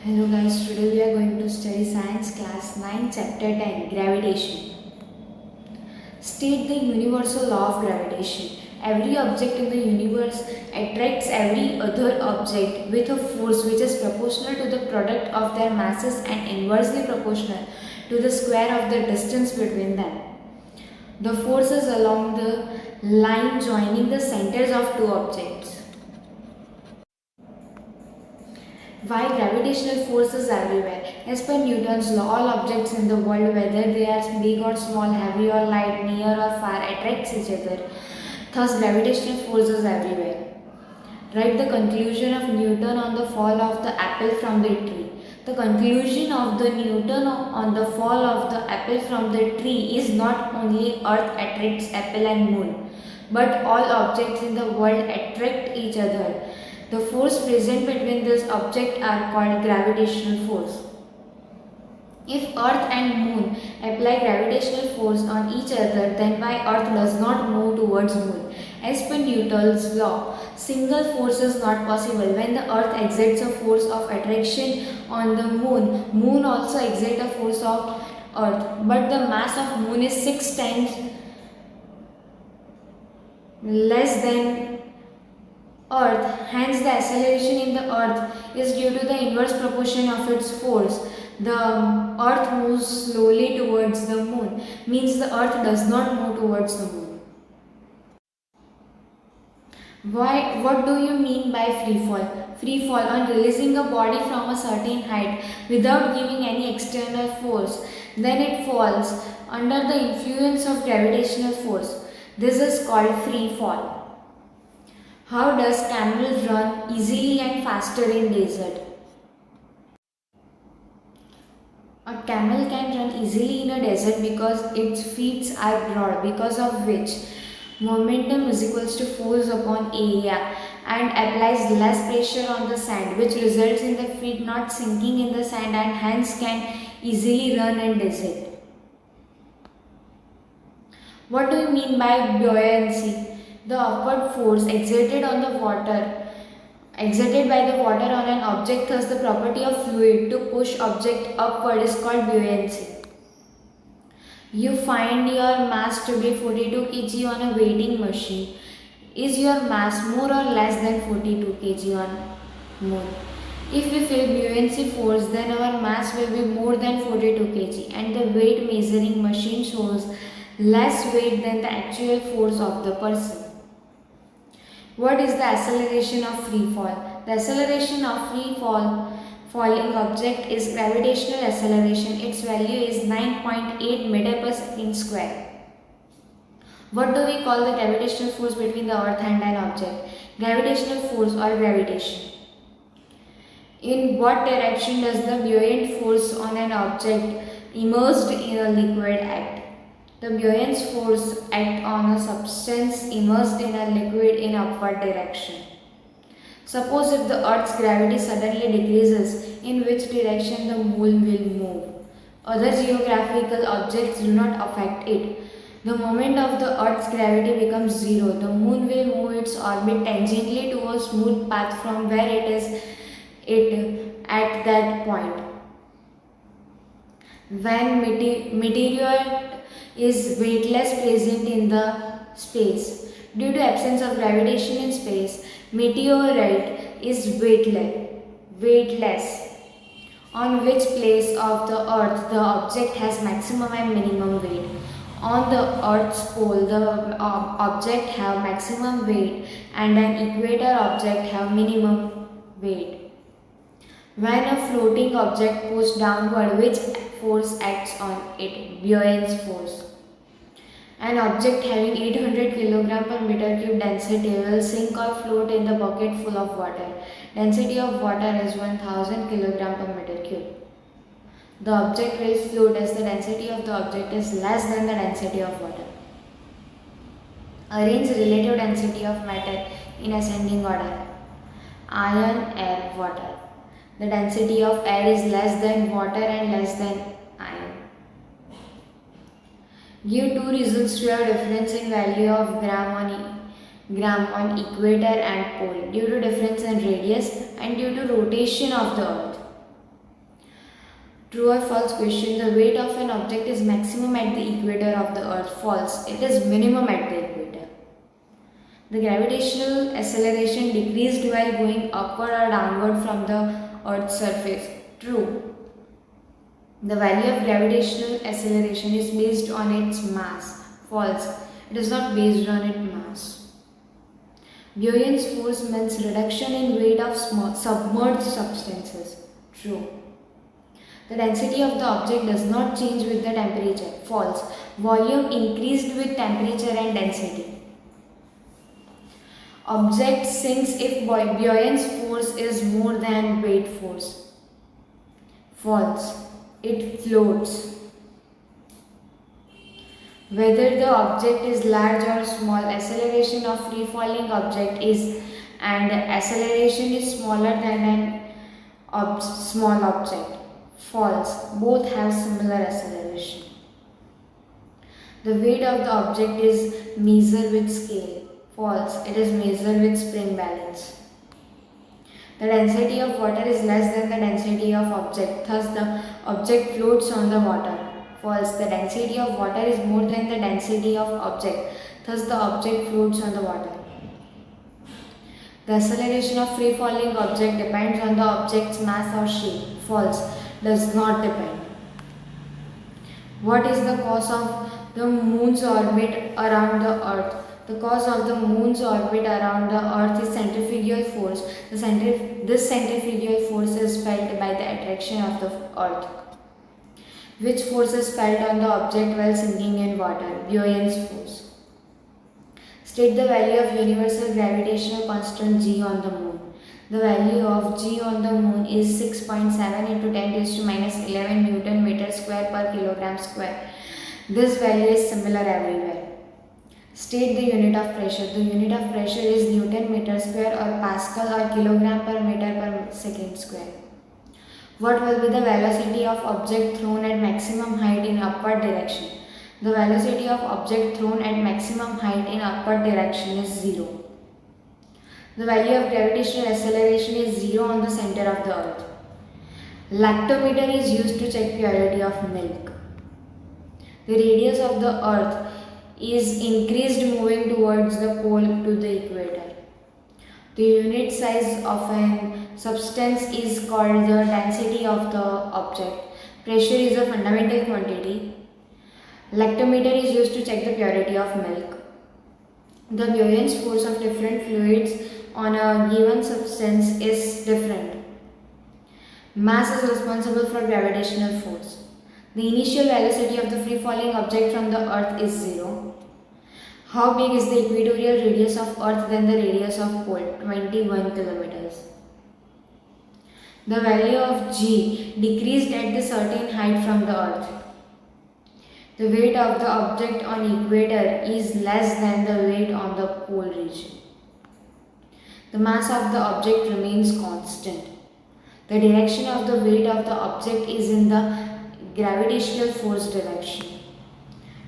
Hello guys, today we are going to study Science Class 9 Chapter 10 Gravitation. State the universal law of gravitation. Every object in the universe attracts every other object with a force which is proportional to the product of their masses and inversely proportional to the square of the distance between them. The force is along the line joining the centers of two objects. Why gravitational force is everywhere? As per Newton's law, all objects in the world, whether they are big or small, heavy or light, near or far, attracts each other. Thus, gravitational force is everywhere. Write the conclusion of Newton on the fall of the apple from the tree. The conclusion of the Newton on the fall of the apple from the tree is not only Earth attracts apple and moon, but all objects in the world attract each other. The force present between these objects are called gravitational force. If Earth and Moon apply gravitational force on each other, then why Earth does not move towards Moon? As per Newton's law, single force is not possible. When the Earth exerts a force of attraction on the Moon, Moon also exerts a force of Earth. But the mass of Moon is 6 times less than Earth, hence the acceleration in the Earth is due to the inverse proportion of its force. The Earth moves slowly towards the Moon, means the Earth does not move towards the Moon. What do you mean by free fall? Free fall on releasing a body from a certain height without giving any external force, then it falls under the influence of gravitational force. This is called free fall. How does camel run easily and faster in desert? A camel can run easily in a desert because its feet are broad, because of which momentum is equals to force upon area and applies less pressure on the sand, which results in the feet not sinking in the sand and hence can easily run in desert. What do you mean by buoyancy? The upward force exerted by the water on an object, thus the property of fluid to push object upward is called buoyancy. You find your mass to be 42 kg on a weighing machine. Is your mass more or less than 42 kg on Moon? If we feel buoyancy force, then our mass will be more than 42 kg and the weight measuring machine shows less weight than the actual force of the person. What is the acceleration of free fall? The acceleration of falling object is gravitational acceleration. Its value is 9.8 meter per second square. What do we call the gravitational force between the earth and an object? Gravitational force or gravitation. In what direction does the buoyant force on an object immersed in a liquid act? The buoyant force acts on a substance immersed in a liquid in upward direction. Suppose if the Earth's gravity suddenly decreases, in which direction the Moon will move. Other geographical objects do not affect it. The moment of the Earth's gravity becomes zero, the Moon will move its orbit tangentially to a smooth path from where it is at that point. When meteor is weightless present in the space. Due to absence of gravitation in space, meteorite is weightless. On which place of the earth the object has maximum and minimum weight? On the earth's pole, the object have maximum weight and an equator object have minimum weight. When a floating object pushed downward, which force acts on it? Buoyancy force. An object having 800 kg per meter cube density will sink or float in the bucket full of water. Density of water is 1000 kg per meter cube. The object will float as the density of the object is less than the density of water. Arrange relative density of matter in ascending order. Iron, air, water. The density of air is less than water and less than iron. Give two results to have difference in value of gram on equator and pole due to difference in radius and due to rotation of the earth. True or false question. The weight of an object is maximum at the equator of the earth. False. It is minimum at the equator. The gravitational acceleration decreased while going upward or downward from the earth's surface. True. The value of gravitational acceleration is based on its mass. False. It is not based on its mass. Buoyant's force means reduction in weight of submerged substances. True. The density of the object does not change with the temperature. False. Volume increased with temperature and density. Object sinks if Buoyant's force is more than weight force. False. It floats. Whether the object is large or small, acceleration of free-falling object is and acceleration is smaller than an small object. False. Both have similar acceleration. The weight of the object is measured with scale. False. It is measured with spring balance. The density of water is less than the density of object. Thus, the object floats on the water. False. The density of water is more than the density of object. Thus, the object floats on the water. The acceleration of free-falling object depends on the object's mass or shape. False. Does not depend. What is the cause of the moon's orbit around the earth? The cause of the moon's orbit around the earth is centrifugal force. This centrifugal force is felt by the attraction of the earth. Which force is felt on the object while sinking in water? Buoyant's force. State the value of universal gravitational constant G on the moon. The value of G on the moon is 6.7 into 10 raised to minus 11 Newton meter square per kilogram square. This value is similar everywhere. State the unit of pressure. The unit of pressure is Newton meter square or Pascal or kilogram per meter per second square. What will be the velocity of object thrown at maximum height in upward direction? The velocity of object thrown at maximum height in upward direction is 0. The value of gravitational acceleration is 0 on the center of the earth. Lactometer is used to check purity of milk. The radius of the earth is increased moving towards the pole to the equator. The unit size of an substance is called the density of the object. Pressure is a fundamental quantity. Lactometer is used to check the purity of milk. The Buoyant's force of different fluids on a given substance is different. Mass is responsible for gravitational force. The initial velocity of the free-falling object from the earth is 0. How big is the equatorial radius of earth than the radius of pole? 21 kilometers. The value of G decreased at the certain height from the earth. The weight of the object on equator is less than the weight on the pole region. The mass of the object remains constant. The direction of the weight of the object is in the gravitational force direction.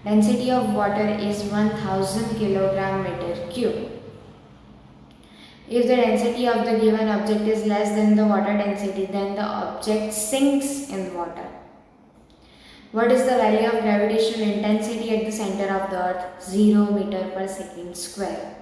Density of water is 1000 kilogram meter cube. If the density of the given object is less than the water density, then the object sinks in water. What is the value of gravitational intensity at the center of the earth? 0 meter per second square.